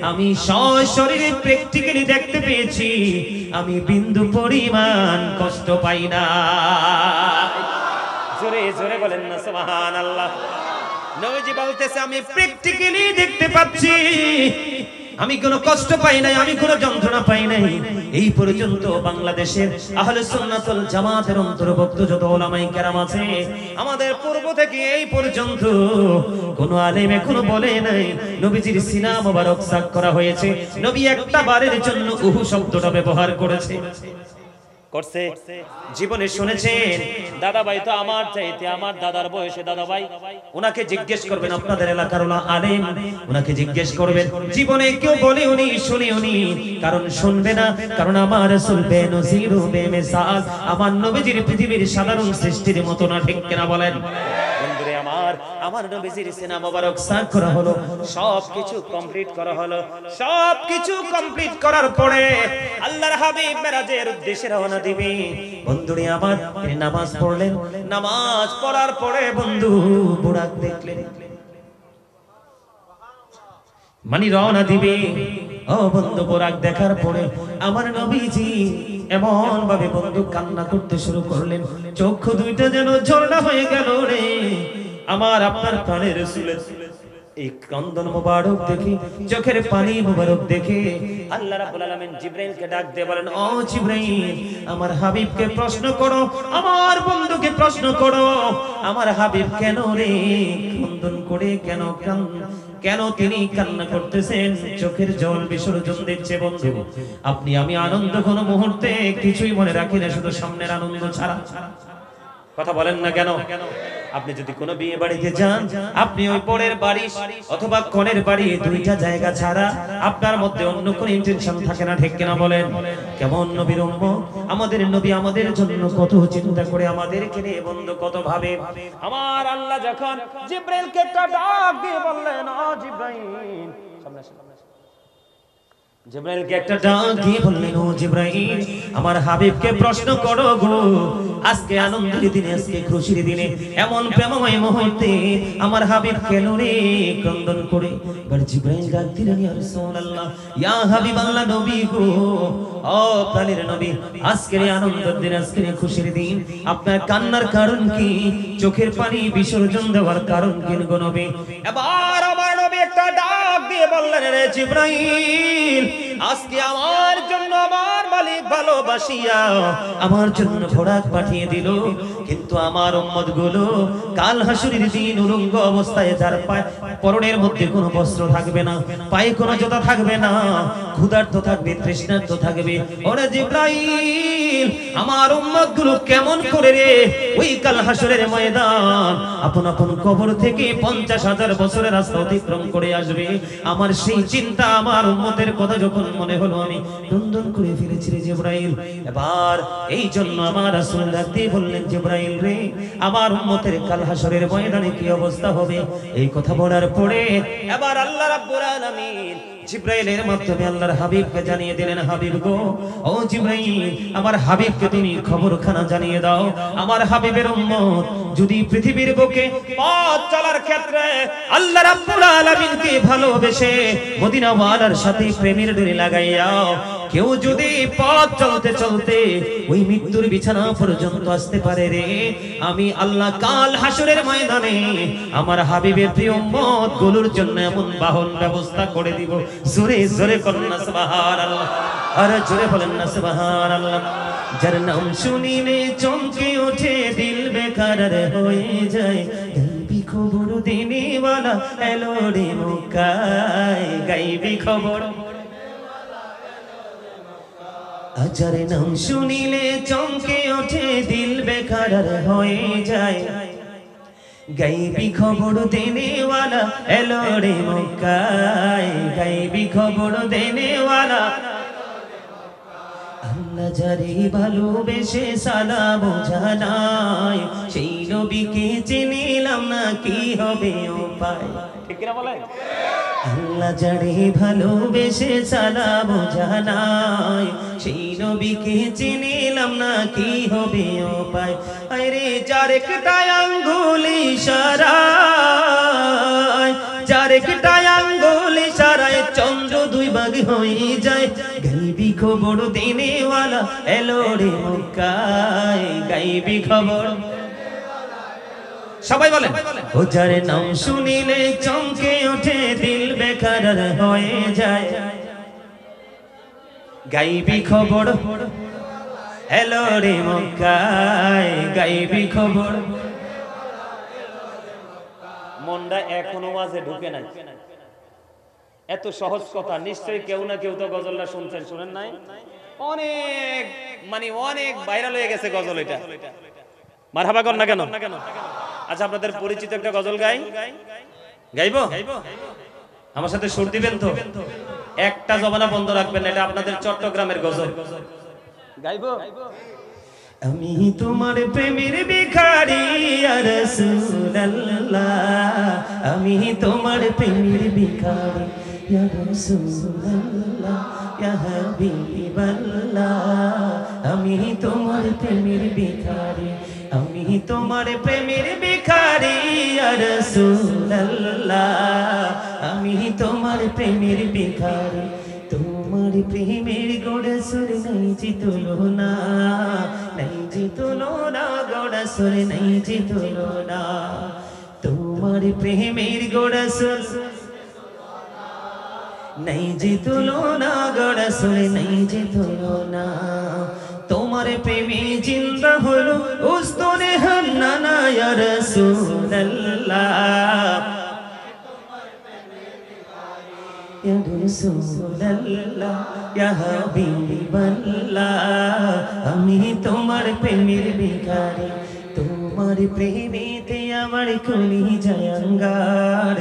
A: আমি সশরীরে প্র্যাকটিক্যালি দেখতে পেয়েছি, আমি বিন্দু পরিমাণ কষ্ট পাই না। জোরে জোরে বলেন না সুবহানাল্লাহ। নবীজি বলতেছে, আমি প্র্যাকটিক্যালি দেখতে পাচ্ছি, আমি কোনো কষ্ট পাই নাই, আমি কোনো যন্ত্রণা পাই নাই। এই পর্যন্ত বাংলাদেশের আহলে সুন্নাত ওয়াল জামাতের অন্তর্ভুক্ত যত উলামায়ে কেরাম আছে, আমাদের পূর্ব থেকে এই পর্যন্ত কোন আলেম এখনো বলে নাই নবীজির সিনা মোবারক সাক করা হয়েছে। নবী একটা বারের জন্য উহু শব্দটা ব্যবহার করেছে, করছে জীবনে শুনেছেন? দাদা ভাই তো আমার চাইতে, আমার দাদার বয়সে দাদা ভাই, উনাকে জিজ্ঞেস করবেন, আপনাদের এলাকার আলেম, উনাকে জিজ্ঞেস করবেন, জীবনে কেউ বলে উনি শুনে উনি, কারণ শুনবে না, কারণ আমার রাসূল বেনজির বেমিসাল, আমার নবীজির পৃথিবীর সাধারণ সৃষ্টির মতো না, ঠিক কিনা বলেন? বন্ধুরে আমার, আমার নবীজির সিনা মোবারক সাক করা হলো, সবকিছু কমপ্লিট করা হলো। সবকিছু কমপ্লিট করার পরে আল্লাহর হাবিব মেরাজের উদ্দেশ্যে রওনা দিবে। বন্ধুরে আমার, তিনি নামাজ পড়লেন, নামাজ পড়ার পরে বন্ধু বুরাক দেখলেন, মানে রওনা দিবে। ও বন্ধু, বুরাক দেখার পরে আমার নবীজি এমন ভাবে বন্ধু কান্না করতে শুরু করলেন, চক্ষু দুইটা যেন ঝর্ণা হয়ে গেল রে। আমার আপনার প্রাণের রাসূলের এই ক্রন্দন মুবারক দেখে, চোখের পানি মুবারক দেখে আল্লাহ রাব্বুল আলামিন জিবরাইলকে ডাক দিয়ে বলেন, ও জিবরাইল, আমার হাবিবকে প্রশ্ন করো, আমার বন্ধুকে প্রশ্ন করো, আমার হাবিব কেন রে ক্রন্দন করে, কেন তিনি কান্না করতেছেন, চোখের জল বিসর্জন দিচ্ছে। বন্ধু, আপনি আমি আনন্দ কোনো মুহূর্তে কিছুই মনে রাখি না, শুধু সামনের আনন্দ ছাড়া। কথা বলেন না কেন? আপনি যদি কোনো বিয়ে বাড়িতে যান, আপনি ওই পরের বাড়ি অথবা কনের বাড়ি, দুইটা জায়গা ছাড়া আপনার মধ্যে অন্য কোনো ইন্টেনশন থাকে না, ঠিক কিনা বলেন? কেমন নবীর উম্মত, আমাদের নবী আমাদের জন্য কত চিন্তা করে, আমাদেরকে নিয়ে বন্ধু কত ভাবে। আমার আল্লাহ যখন জিবরাইলকে একটা ডাক দিয়ে বললেন, ও জিবরাইল, সামনে আসেন, জিবরাইলকে একটা ডাক দিয়ে বললেন, ও জিবরাইল, আমার হাবিবকে প্রশ্ন করো গো, আজকে আনন্দের দিনে, আজকে খুশির দিনে, এমন প্রেমময় মুহূর্তে আমার হাবিব কেন রে ক্রন্দন করে? এবার জিবরাইল ডাক দিলেন, ইয়া রাসূলুল্লাহ, ইয়া হাবিবাল্লাহ, নবী গো, ও প্রাণের নবী, আজকের এই আনন্দের দিন, আজকের এই খুশির দিন, আপনার কান্নার কারণ কি? চোখের পানি বিসর্জন দেওয়ার কারণ কি গো নবী? এবার আমার নবী একটা ডাক দিয়ে বললেন, রে জিবরাইল, আজকে আমার জন্য আমার মালিক ভালোবাসিয়া আমার জন্য খোরাক পাঠিয়ে দিল, কিন্তু আমার উম্মত গুলো কাল হাসুরের দিন উলঙ্গ অবস্থায়, যার পায় পরনের মধ্যে কোনো বস্ত্র থাকবে না, পায়ে কোনো জুতা থাকবে না, ক্ষুধার্ত থাকবে, তৃষ্ণার্ত থাকবে। ওরে জিবরাইল, আমার উম্মত গুলো কেমন করে রে ওই কাল হাসুরের ময়দান আপন আপন কবর থেকে 50,000 বছরের রাস্তা অতিক্রম করে আসবে? আমার সেই চিন্তা, আমার উম্মতের কথা যখন মনে হলো, আমি ক্রন্দন করে ফেলেছি রে জিবরাইল। এবার এই জন্য আমার রাসূল ডাক দিয়ে বললেন, জিবরাইল রে, আমার উম্মতের কাল হাসরের ময়দানে কি অবস্থা হবে? এই কথা বলার পরে এবার আল্লাহ রাব্বুল আলামিন জিবরাইলের মাধ্যমে আল্লাহর হাবিবকে জানিয়ে দিলেন, হাবিব গো, ও জিবরাইল, আমার হাবিবকে তুমি খবরখানা জানিয়ে দাও, আমার হাবিবের উম্মত যদি পৃথিবীর বুকে পথ চলার ক্ষেত্রে আল্লাহ রাব্বুল আলামিনকে ভালোবেসে মদিনা ওয়ালার সাথে প্রেমের ডোরি লাগাইয়া কেউ যদি পথ চলতে চলতে ওই মৃত্যুর বিছানা পর্যন্ত আসতে পারে রে, আমি আল্লাহ কাল হাসরের ময়দানে আমার হাবিবের প্রিয় উম্মত গুলোর জন্য এমন বাহন ব্যবস্থা করে দিব। জোরে জোরে করুন না সুবহানাল্লাহ, আর জোরে বলেন না সুবহানাল্লাহ। যার নাম শুনিলে চমকে ওঠে দিল বেকার হয়ে যায়, গাইবি খবর দিনেওয়ালা এলো রে মক্কায়, গাইবি খবর। যার নাম শুনিলে চমকে ওঠে দিল বেকার হয়ে যায়, গাইবি খবর দেনেওয়ালা এলো রে মক্কায়, গাইবি খবর দেনেওয়ালা। আল্লাহ যারে ভালোবেসে সালাম জানাই, সেই নবীকে চিনিলাম না, কি হবে উপায়? ঠিক না বলেন? আল্লাহ যারে ভালোবেসে সালাম জানাই, সেই নবীকে চিনিলাম না, কি হবে উপায়? আরে যার একটা আঙ্গুল ইশারায়, যার একটা আঙ্গুল ইশারায় চন্দ্র দুই ভাগ হয়ে যায়, গাইবি খবর দিনেওয়ালা এলো রে মক্কায়, গাইবি খবর। সবাই বলেন, ও যার নাম শুনিলে চমকে ওঠে দিল বেকার হয়ে যায়, গাইবি খবর এলো রে মক্কায়, গাইবি খবর। মনটা এখনো মাঝে ঢুকে নাই, এত সহজ কথা। নিশ্চয়ই কেউ না কেউ তো গজলটা শুনছেন, শুনেন নাই? অনেক অনেক ভাইরাল হয়ে গেছে গজল এটা। মারহাবা কর না কেন? আচ্ছা, আপনাদের পরিচিত একটা গজল গাইবো? আমার সাথে সুর দিবেন তো? একটা জবানা বন্ধ রাখবেন, এটা আপনাদের চট্টগ্রামের গজল। গাইবো? আমি তোমার প্রেমের ভিখারি ইয়া রাসূলুল্লাহ, আমি তোমার প্রেমের ভিখারি ইয়া রাসূলুল্লাহ, ইয়া হাবিবাল্লাহ, আমি তোমার প্রেমের ভিখারি, আমি তোমার প্রেমের ভিখারি ইয়া রাসূলুল্লাহ, আমি তোমার প্রেমের ভিখারি। তোমার প্রেমের গোড়া সুর নাই যে তুলনা, নাই যে তুলনা, গোড়া সুর নাই যে তুলনা। তোমার প্রেমের গো রাসূল নাই যে তুলনা গো রাসূল নাই যে তুলনা তোমার প্রেমে জিন্দা হলো উস্তনে হান্নানা ইয়া রাসূলুল্লাহ ইয়া রাসূলুল্লাহ ইয়া হাবিবাল্লাহ আমি তোমার প্রেমের ভিখারি তোমার প্রেমেতে আমার কলি জায়াঙ্গার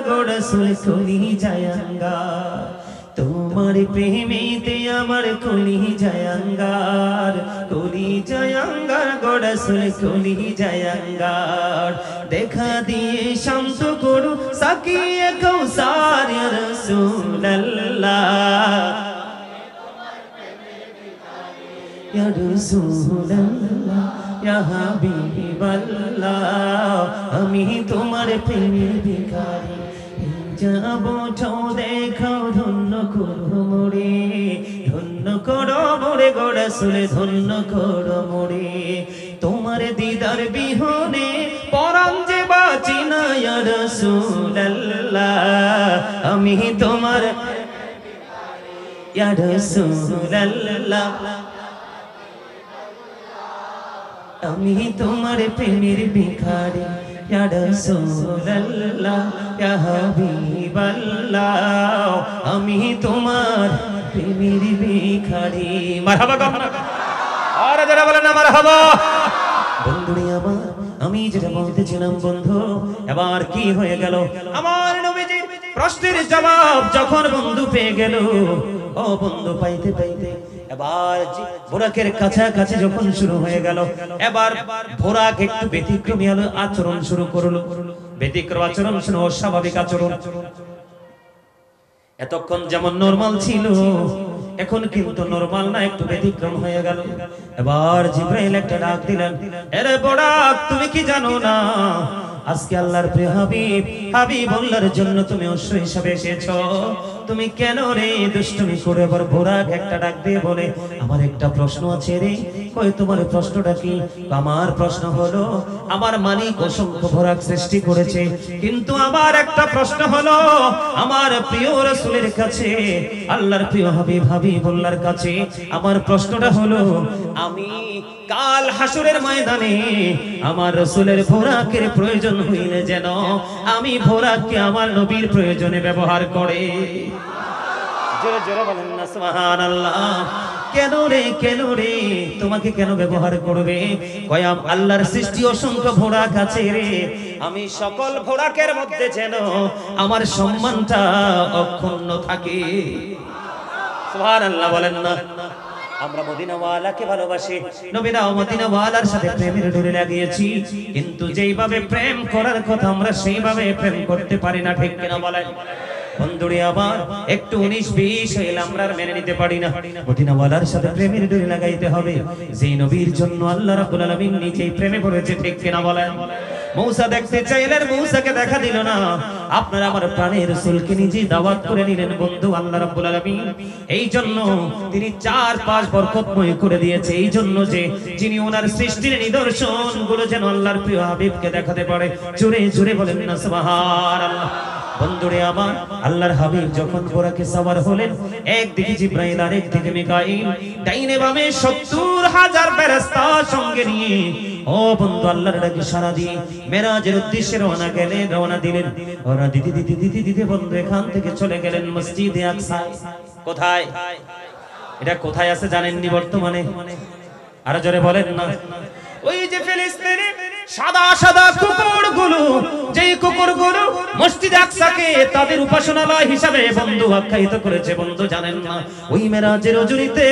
A: গো রাসূল কলি জায়াঙ্গার তোমার প্রেমেতে আমার কলি জায়াঙ্গার গো রাসূল কলি জায়াঙ্গার দেখা দিয়ে শান্ত করো সাকিয়ে কৌসার ইয়া রাসূলুল্লাহ ইয়া রাসূলুল্লাহ ইয়া হাবিবাল্লাহ আমি তোমার প্রেমের ভিখারি যাব ঠো দেখাও ধন্য করো মোরে গো রাসূল ধন্য করো মোরে তোমার দিদার বিহনে পরাণ যে বাঁচি না ইয়া রাসূলুল্লাহ আমি তোমার ইয়া রাসূলুল্লাহ আমি তোমার প্রেমের ভিখারি ইয়া রাসূলুল্লাহ ইয়া হাবিবাল্লাহ আমি তোমার প্রেমের ভিখারি মারহাবা আর যারা বলেন না মারহাবা বন্ধুরে আমার আমি যেটা বলতেছিলাম বন্ধু এবার কি হয়ে গেল আমার নবীজির প্রশ্নের জবাব যখন বন্ধু পেয়ে গেল ও বন্ধু পাইতে পাইতে এবার বোরাকের কাছাকাছি যখন শুরু হয়ে গেল এবার বোরাক একটু ব্যতিক্রমী আচরণ শুরু করলো ব্যতিক্রম আচরণ শুরু অস্বাভাবিক আচরণ এতক্ষণ যেমন নরমাল ছিল এখন কিন্তু নরমাল না একটু ব্যতিক্রম হয়ে গেল এবার জিবরাইল একটা ডাক দিলেন আরে বোরাক তুমি কি জানো না আজকে আল্লাহর প্রিয় হাবিবুল্লাহর জন্য তুমি অশ্ব হিসাবে এসেছো তুমি কেন রে দুষ্টুমি করে আবার বোরাক একটা ডাক দিয়ে বলে আমার একটা প্রশ্ন আছে রে কই তোমার প্রশ্নটা কি আমার প্রশ্ন হলো আমার মালিক অসংখ্য বোরাক সৃষ্টি করেছে কিন্তু আমার একটা প্রশ্ন হলো আমার প্রিয় রাসূলের কাছে আল্লাহর প্রিয় হাবিবুল্লাহর কাছে আমার প্রশ্নটা হলো আমি কাল হাসরের ময়দানে আমার রাসূলের বোরাকের প্রয়োজন হইলে যেন আমি বোরাককে আমার নবীর প্রয়োজনে ব্যবহার করে জোরে জোরে বলেন না সুবহানাল্লাহ কেন রে তোমাকে কেন ব্যবহার করবে কয়াম আল্লাহর সৃষ্টি অসংখ্য বোরাক আছে রে আমি সকল বোরাকের মধ্যে যেন আমার সম্মানটা অক্ষুণ্ণ থাকে সুবহানাল্লাহ বলেন না আমরা মদিনাওয়ালাকে ভালোবাসি নবীরা মদিনাওয়ালার সাথে প্রেমের ডোরে লাগিয়েছি কিন্তু যেইভাবে প্রেম করার কথা আমরা সেইভাবে প্রেম করতে পারি না ঠিক কিনা বলেন বন্ধুরে আবার একটু 19-20 হইলে আমরা আর মেনে নিতে পারি না মদিনাওয়ালার সাথে প্রেমের ডোরে লাগাইতে হবে যেই নবীর জন্য আল্লাহ রাব্বুল আলামিন নিজেই প্রেমে পড়েছে ঠিক কিনা বলেন মূসা দেখতে চাইলেন মূসাকে দেখা দিল না আপনারা আমার প্রাণের রাসূলকে নিজে দাওয়াত করে নিলেন বন্ধু আল্লাহ রাব্বুল আলামিন এইজন্য তিনি 4-5 বরকতময় করে দিয়েছে এইজন্য যে যিনি ওনার সৃষ্টির নিদর্শন গুলো যেন আল্লাহর প্রিয় হাবিবকে দেখাতে পারে জোরে জোরে বলেন না সুবহানাল্লাহ বন্ধুরে আমার আল্লাহর হাবিব যখন বোরাকে সওয়ার হলেন একদিকে জিবরাইল আর একদিকে মিকাইল ডাইনে বামে 70,000 ফেরেশতা সঙ্গে নিয়ে ও বন্ধু আল্লাহর ডাকে সাড়া দিয়ে মেরাজের উদ্দেশ্যে রওনা দিলেন ওরা দিতে বন্ধু এখান থেকে চলে গেলেন মসজিদে আকসা কোথায় এটা কোথায় আছে জানেননি বর্তমানে আর জোরে বলেন না ওই যে ফিলিস্তিনে সাদা সাদা কুকুরগুলো যেই কুকুরগুলো মসজিদে আকসাকে তাদের উপাসনালয় হিসাবে বন্ধু আখ্যায়িত করেছে বন্ধু জানেন না ওই মেরাজের রজনীতে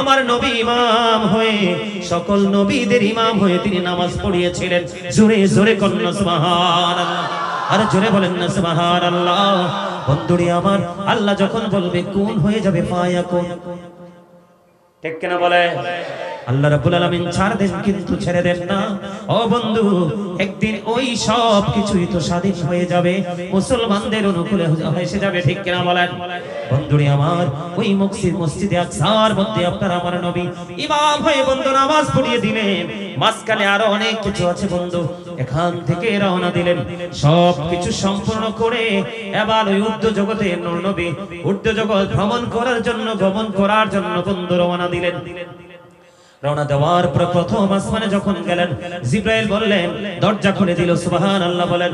A: আমার নবী ইমাম হয়ে সকল নবীদের ইমাম হয়ে তিনি নামাজ পড়িয়েছিলেন জোরে জোরে কন্না সুবহানাল্লাহ আর জোরে বলেন না সুবহানাল্লাহ বন্ধুরে আমার আল্লাহ যখন বলবে কোন হয়ে যাবে ফায়াকুন ঠিক কিনা বলে আল্লাহ রাব্বুল আলামিন ছাড় দেন কিন্তু ছেড়ে দেন না। ও বন্ধু, একদিন ওই সব কিছুই তো স্বাধীন হয়ে যাবে, মুসলমানদের অনুকূলে এসে যাবে, ঠিক কিনা বলেন? বন্ধুরে আমার, ওই মসজিদে আকসার মধ্যে আপনার আমার নবী ইমাম হয়ে বন্ধু নামাজ পড়িয়ে দিলেন। মাঝখানে আরো অনেক কিছু আছে বন্ধু, এখান থেকে রওনা দিলেন। সব কিছু সম্পূর্ণ করে এবার ওই ঊর্ধ্ব জগতে নূর নবী ঊর্ধ্ব জগৎ ভ্রমণ করার জন্য বন্ধু রওনা দিলেন। রওনা দেওয়ার পর প্রথম আসমানে যখন গেলেন, জিব্রাইল বললেন, দরজা খুলে দিল। সুবহানাল্লাহ বলেন।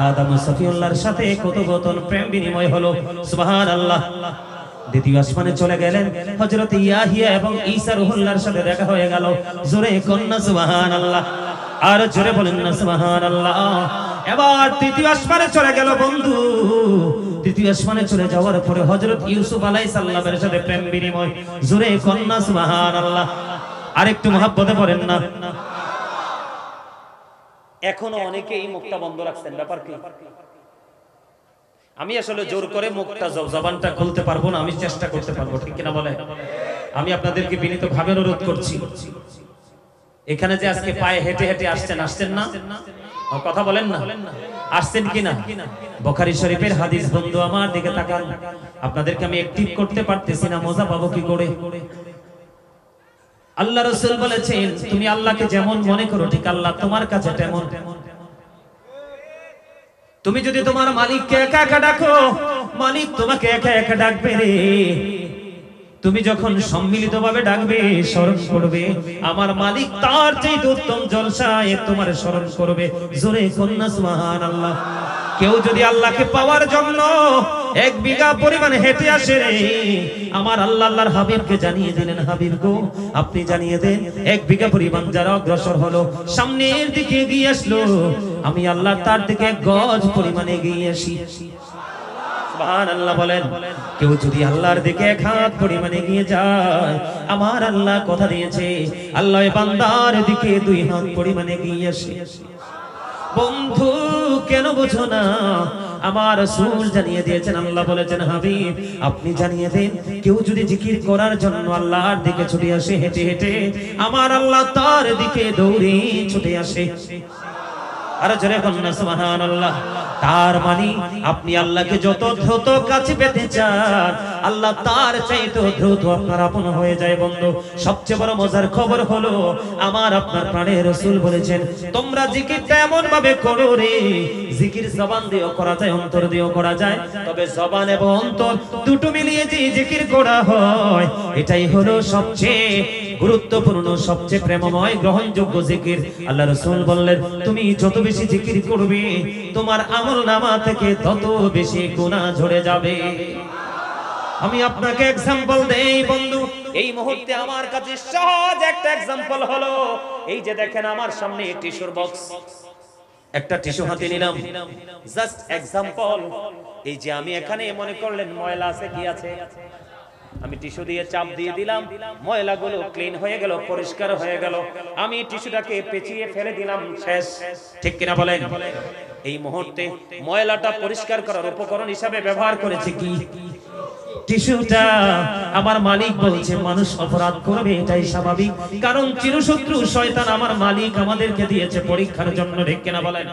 A: আদম সফিউল্লাহর সাথে কথোপকথন প্রেম বিনিময় হলো। সুবহানাল্লাহ। দ্বিতীয় আসমানে চলে গেলেন, হযরত ইয়াহিয়া এবং ঈসা রূহুল্লাহর সাথে দেখা হয়ে গেল। জোরে কন্না সুবহানাল্লাহ, আর জোরে বলেন না সুবহানাল্লাহ। এবার তৃতীয় আসমানে চলে গেল বন্ধু। তৃতীয় আসমানে চলে যাওয়ার পরে হযরত ইউসুফ আলাইহিস সালামের সাথে প্রেম বিনিময়। জোরে কন্না সুবহানাল্লাহ। আরেকটু মহব্বতে পড়েন না। এখনো অনেকেই মুখটা বন্ধ রাখছেন, ব্যাপার কি? আমি আসলে জোর করে মুখটা জবানটা খুলতে পারবো না, আমি চেষ্টা করতে পারবো, ঠিক কিনা বলে? আমি আপনাদেরকে বিনীত ভাবে অনুরোধ করছি, এখানে যে আজকে পায়ে হেঁটে হেঁটে আসছেন না? কথা বলেন না, আসছেন কিনা? বুখারী শরীফের হাদিস বন্ধু আমার দিকে তাকান। আপনাদেরকে আমি অ্যাক্টিভ করতে পারতেছি না, মজা পাবো কি করে? আল্লাহ রাসূল বলেছেন, তুমি আল্লাহকে যেমন মনে করো ঠিক আল্লাহ তোমার কাছে তেমন। তুমি যদি তোমার মালিককে একা একা ডাকো, মালিক তোমাকে একা একা ডাকবে রে। তুমি যখন সম্মিলিতভাবে ডাকবে, স্মরণ করবে, আমার মালিক তার চেয়ে উত্তম জলসায় তোমার স্মরণ করবে। জোরে কন্না সুবহানাল্লাহ। কেউ যদি আল্লাহকে পাওয়ার জন্য 1 বিঘা পরিমাণ হেঁটে আসে রে, আমার আল্লাহর হাবিবকে জানিয়ে দিলেন, হাবিব গো আপনি জানিয়ে দেন 1 বিঘা পরিমাণ যারা অগ্রসর হলো, সামনের দিকে এগিয়ে আসলো, আমি আল্লাহ তার দিকে 1 গজ পরিমাণে এগিয়ে আসি। সুবহানাল্লাহ বলেন। কেউ যদি আল্লাহর দিকে 1 হাত পরিমাণে এগিয়ে যায়, আমার আল্লাহ কথা দিয়েছে আল্লাহ বান্দার দিকে 2 হাত পরিমাণে এগিয়ে আসে। বন্ধু কেন বুঝো না? আমার রাসূল জানিয়ে দিয়েছেন, আল্লাহ বলেছেন হাবিব আপনি জানিয়ে দেন, কেউ যদি জিকির করার জন্য আল্লাহর দিকে ছুটে আসে হেঁটে হেঁটে, আমার আল্লাহ তার দিকে দৌড়ে ছুটে আসে। আর জোরে কন্না সুবহানাল্লাহ। তার মানে আপনি আল্লাহকে যত দ্রুত কাছে পেতে চান, আল্লাহ তার চাইতে দ্রুত আপনার আপন হয়ে যায় বন্ধু। সবচেয়ে বড় মজার খবর হলো, আমার আপনার প্রাণের রাসূল বলেছেন, তোমরা জিকিরটা এমন ভাবে করো রে, জিকির জবান দিয়েও করা যায়, অন্তর দিয়েও করা যায়, তবে জবান এবং অন্তর দুটো মিলিয়ে যে জিকির করা হয়, এটাই হলো সবচেয়ে গুরুত্বপূর্ণ, সবচেয়ে প্রেমময় গ্রহণযোগ্য জিকির। আল্লাহ রাসূল বললেন, তুমি যত বেশি জিকির করবে, তোমার আমলনামা থেকে তত বেশি গুনাহ ঝরে যাবে। আমি আপনাকে एग्जांपल দেই বন্ধু, এই মুহূর্তে আমার কাছে সহজ একটা एग्जांपल হলো, এই যে দেখেন আমার সামনে টিস্যুর বক্স, একটা টিস্যু হাতে নিলাম, জাস্ট एग्जांपल। এই যে আমি এখানে মনে করলেন ময়লা আছে, কি আছে, আমি টিস্যু দিয়ে চাপ দিয়ে দিলাম, ময়লাগুলো ক্লিন হয়ে গেল, পরিষ্কার হয়ে গেল। আমি টিস্যুটাকে পেঁচিয়ে ফেলে দিলাম, শেষ, ঠিক কিনা বলেন? এই মুহূর্তে ময়লাটা পরিষ্কার করার উপকরণ হিসাবে ব্যবহার করেছে কি? টিস্যুটা। আমার মালিক বলছে মানুষ অপরাধ করবে, এটাই স্বাভাবিক, কারণ চিরশত্রু শয়তান আমার মালিক আমাদেরকে দিয়েছে পরীক্ষার জন্য, ঠিক কিনা বলেন?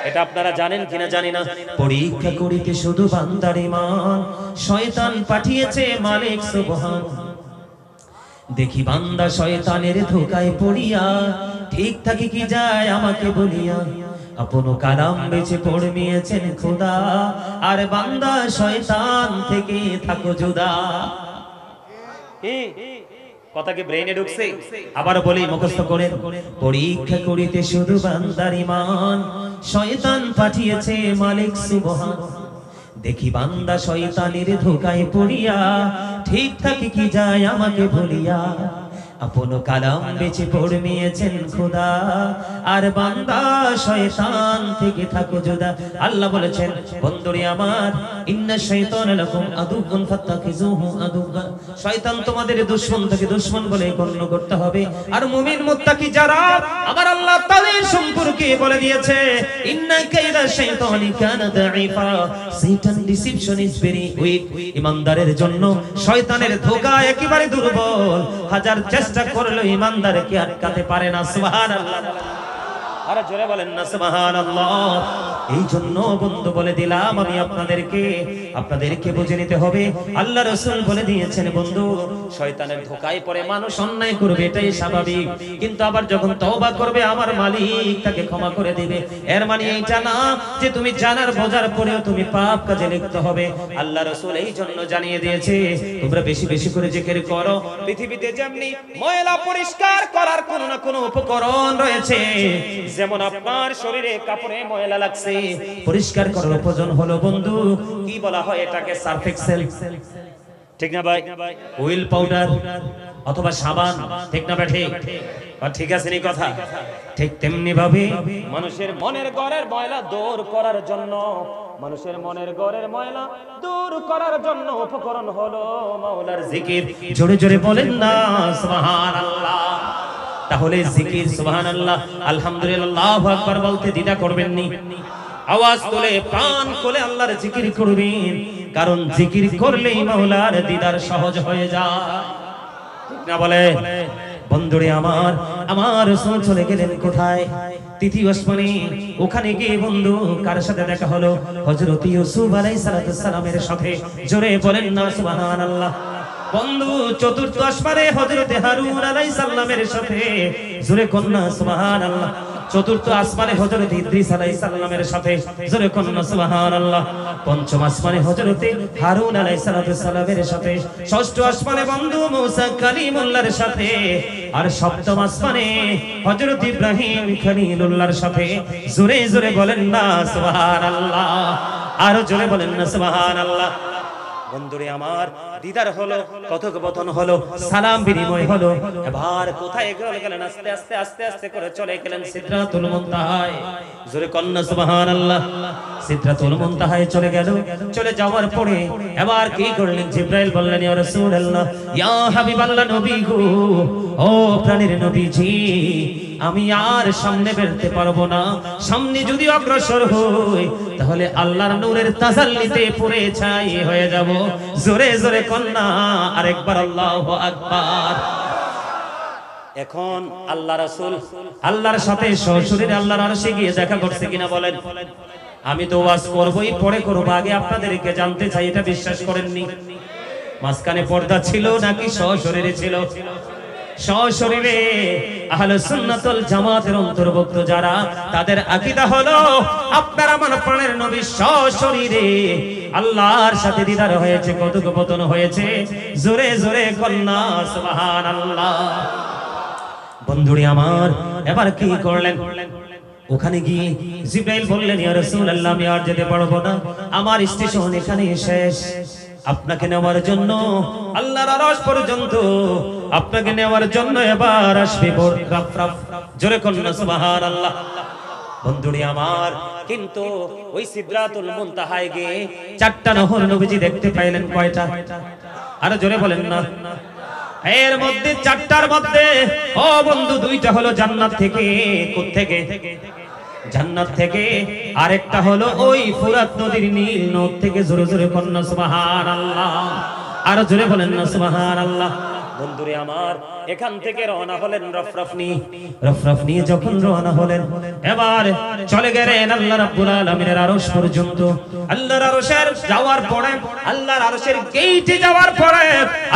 A: এটা আপনারা জানেন কিনা জানি না। পরীক্ষা করিতে শুধু বান্দার ঈমান, শয়তান পাঠিয়েছে মালিক সুবহান। দেখি বান্দা শয়তানের ধোঁকায় পড়িয়া, ঠিক থাকি কি যায় আমাকে বলিয়া, আপন কালাম বেঁচে পড়মিয়েছেন খোদা, আর বান্দা শয়তান থেকে থাকো জুদা। কথা কি ব্রেইনে ঢুকছে? আবার বলি মুখস্থ করেন, পরীক্ষা করিতে শুধু বান্দার ঈমান, শয়তান পাঠিয়েছে মালিক সুবহান। দেখি বান্দা শয়তানের ধোঁকায় পড়িয়া, ঠিক থাকি কি যায় আমাকে বলিয়া, আপন কালাম বেঁচে পড়মিয়েছেন খোদা, আর বান্দা শয়তান থেকে থাকো জুদা। আল্লাহ বলেছেন, বন্ধুরে আমার, ইন্না শাইতানা লাকুম আদুউন ফাত্তাখিযুহু আদুওয়া, শয়তান তোমাদের দুশমন থেকে দুশমন বলে গণ্য করতে হবে। আর মুমিন মুত্তাকি যারা, আমার আল্লাহ তাদের সম্পর্কে বলে দিয়েছে, ইন্না কাইদা শাইতানি কানা দাঈফা, শয়তান ডিসিপশন ইজ ভেরি উইক। ঈমানদারের জন্য শয়তানের ধোঁকা একেবারে দুর্বল, হাজার চেষ্টা চেষ্টা করলেও ইমানদারকে আটকাতে পারে না। সুবহানাল্লাহ। আরে জোরে বলেন না সুবহানাল্লাহ। এই জন্য বন্ধু বলে দিলাম আমি আপনাদেরকে বুঝে নিতে হবে। আল্লাহ রাসূল বলে দিয়েছেন বন্ধু, শয়তানের ধোঁকায় পড়ে মানুষ অন্যায় করবে, এটাই স্বাভাবিক। কিন্তু আবার যখন তওবা করবে আমার মালিক তাকে ক্ষমা করে দিবে। এর মানে এইটা না যে তুমি জানার বোঝার পরেও তুমি পাপ কাজে লিপ্ত হবে। আল্লাহ রাসূল এই জন্য জানিয়ে দিয়েছে তোমরা বেশি বেশি করে জিকির করো। পৃথিবীতে যেমনি ময়লা পরিষ্কার করার কোনো না কোনো উপকরণ রয়েছে, যেমন আপনার শরীরে কাপড়ে ময়লা লাগছে, পরিষ্কার করার উপকরণ হলো বন্ধু কি বলা হয় এটাকে সার্ফ এক্সেল, ঠিক না ভাই? হুইল পাউডার অথবা সাবান, ঠিক না ভাই? ঠিক আছে নি কথা? ঠিক তেমনি ভাবে মানুষের মনের ঘরের ময়লা দূর করার জন্য, মানুষের মনের ঘরের ময়লা দূর করার জন্য উপকরণ হলো মাওলার জিকির। জোরে জোরে বলেন না সুবহানাল্লাহ। তাহলে জিকির সুবহানাল্লাহ আলহামদুলিল্লাহ আল্লাহু আকবার বলতে দ্বিধা করবেন নি, আওয়াজ তুলে প্রাণ খুলে আল্লাহর জিকির করবেন, কারণ জিকির করলেই মাওলার দিদার সহজ হয়ে যায়, ঠিক না বলে? বন্ধুরে আমার রাসূল চলে গেলেন কোথায়? তৃতীয় আসমানে। ওখানে গিয়ে বন্ধু কার সাথে দেখা হলো? হযরত ইউসুফ আলাইহিস সালামের সাথে। জোরে বলেন না সুবহানাল্লাহ। বন্ধু চতুর্থ আসমানে হযরত হারুন আলাইহিস সালামের সাথে। জোরে কন্যা সুবহানাল্লাহ। চতুর্থ আসমানে হযরত ইদ্রিস আলাইহিস সালামের সাথে। জোরে কন্যা সুবহানাল্লাহ। পঞ্চম আসমানে হযরত হারুন আলাইহিস সালামের সাথে। ষষ্ঠ আসমানে বন্ধু মুসা কালিমুল্লাহর সাথে। আর সপ্তম আসমানে হযরত ইব্রাহিম খলিলুল্লাহর সাথে। জোরে জোরে বলেন না সুবহানাল্লাহ। আর জোরে বলেন না সুবহানাল্লাহ। বন্ধুরে আমার দিদার হলো, কথোপকথন হলো, সালাম বিনিময় হলো। এবার কোথায় গেলেন? আস্তে আস্তে আস্তে আস্তে করে চলে গেলেন সিদরাতুল মুনতাহায়। জোরে কন্না সুবহানাল্লাহ। সিদরাতুল মুনতাহায় চলে গেল। চলে যাওয়ার পরে এবার কি করলেন? জিবরাইল বললেন ইয়া রাসূলুল্লাহ, ইয়া হাবিবাল্লাহ, নবী গো, ও প্রাণের নবীজি, আমি আর সামনে বেরোতে পারবো না। সামনে যদি অগ্রসর হই তাহলে আল্লাহর নূরের তাজাল্লিতে পুরে ছাই হয়ে যাব। জোরে জোরে কন্যা আরেকবার আল্লাহু আকবার। এখন আল্লাহ রাসূল আল্লাহর সাথে সরাসরি আল্লাহর আরশে গিয়ে দেখা করছে কিনা বলেন? আমি তো ওয়াজ করবই, পরে করব, আগে আপনাদেরকে জানতে চাই এটা বিশ্বাস করেননি? মাঝখানে পর্দা ছিল নাকি সশরীরে ছিল? সশরীরে। আহলে সুন্নাতুল জামাতের অন্তর্ভুক্ত যারা, তাদের আকীদা হলো আপনার আমার প্রাণের নবী সশরীরে আল্লাহর সাথে দিদার হয়েছে, কথোপকথন হয়েছে। জোরে জোরে কন্যা সুবহানাল্লাহ। বন্ধুরে আমার এবার কি করলেন? ওখানে গিয়ে জিবরাইল বললেন ইয়া রাসূলুল্লাহ, আমি আর যেতে পারবো না, আমার স্টেশন এখানে শেষ। আপনাকে নেওয়ার জন্য আল্লাহর আরশ পর্যন্ত, আপনাকে নেওয়ার জন্য এবার আসবে রাফরাফ। জোরে কন্যা সুবহানাল্লাহ। বন্ধুরে আমার কিন্তু ওই সিদরাতুল মুনতাহায় গিয়ে চারটা নহর নবীজি দেখতে পাইলেন। কয়টা? আরে জোরে বলেন না। এর মধ্যে চারটার মধ্যে ও বন্ধু দুইটা হলো জান্নাত থেকে। কোত্থেকে? জান্নাত থেকে। আরেকটা হলো ওই ফুরাত নদীর নীল নদ থেকে। জোরে জোরে কন্যা সুবহানাল্লাহ। আর জোরে বলেন না সুবহানাল্লাহ। বন্ধুরে আমার এখান থেকে রওনা হলেন রফরফ নিয়ে যখন রওনা হলেন, এবার চলে গেলেন আল্লাহ রাব্বুল আলামিনের আরশ পর্যন্ত। আল্লাহর আরশের যাওয়ার পরে, আল্লাহর আরশের গেইটে যাওয়ার পরে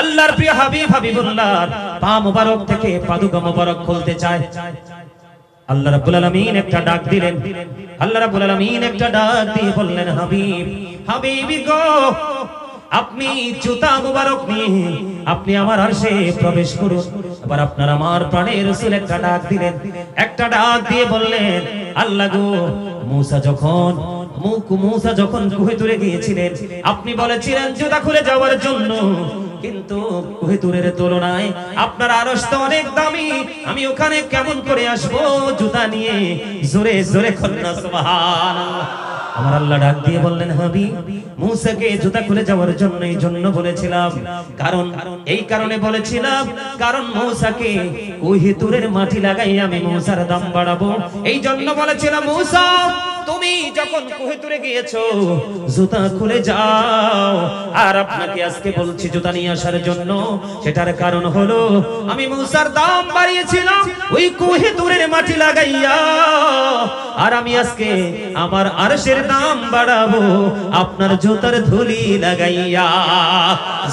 A: আল্লাহর প্রিয় হাবিবুল্লাহর পা মোবারক থেকে পাদুকা মোবারক খুলতে চায়। আল্লাহ রাব্বুল আলামিন একটা ডাক দিলেন। আল্লাহ রাব্বুল আলামিন একটা ডাক দিয়ে বললেন, হাবিবি গো, আপনি জুতা মুবারক নিয়ে আপনি আমার আরশে প্রবেশ করুন। এবার আপনার আমার প্রাণের রাসূল একটা ডাক দিলেন। একটা ডাক দিয়ে বললেন, আল্লাহ গো, মুসা যখন কুহে তুরে গিয়েছিলেন, আপনি বলেছিলেন জুতা খুলে যাওয়ার জন্য, কিন্তু কুহে তুরের তুলনায় আপনার আরশ তো অনেক দামি, আমি ওখানে কেমন করে আসবো জুতা নিয়ে? জোরে জোরে কন্যা সুবহানাল্লাহ। আমার আল্লাহ ডাক দিয়ে বললেন, হাবিব, মুসাকে জুতা খুলে যাওয়ার জন্য এই জন্য বলেছিলাম, এই কারণে বলেছিলাম, কারণ মুসাকে কুহে তুরের মাটি লাগাই আমি মুসার দাম বাড়াবো। এই জন্য বলেছিলাম, মুসা তুমি যখন কোহিতুরে গিয়েছো জুতা খুলে যাও। আর আপনাকে আজকে বলছি জুতা নিয়ে আসার জন্য, সেটার কারণ হলো আমি মুসার দাম বাড়িয়েছিলাম ওই কোহিতুরের মাটি লাগাইয়া, আর আমি আজকে আমার আরশের দাম বাড়াবো আপনার জুতার ধুলি লাগাইয়া।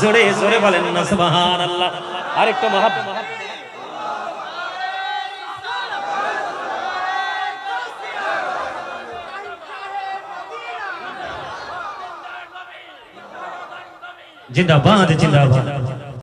A: জোরে জোরে বলেন না সুবহানাল্লাহ। আরেকটু মহাব্বত। জিন্দাবাদ জিন্দাবাদ।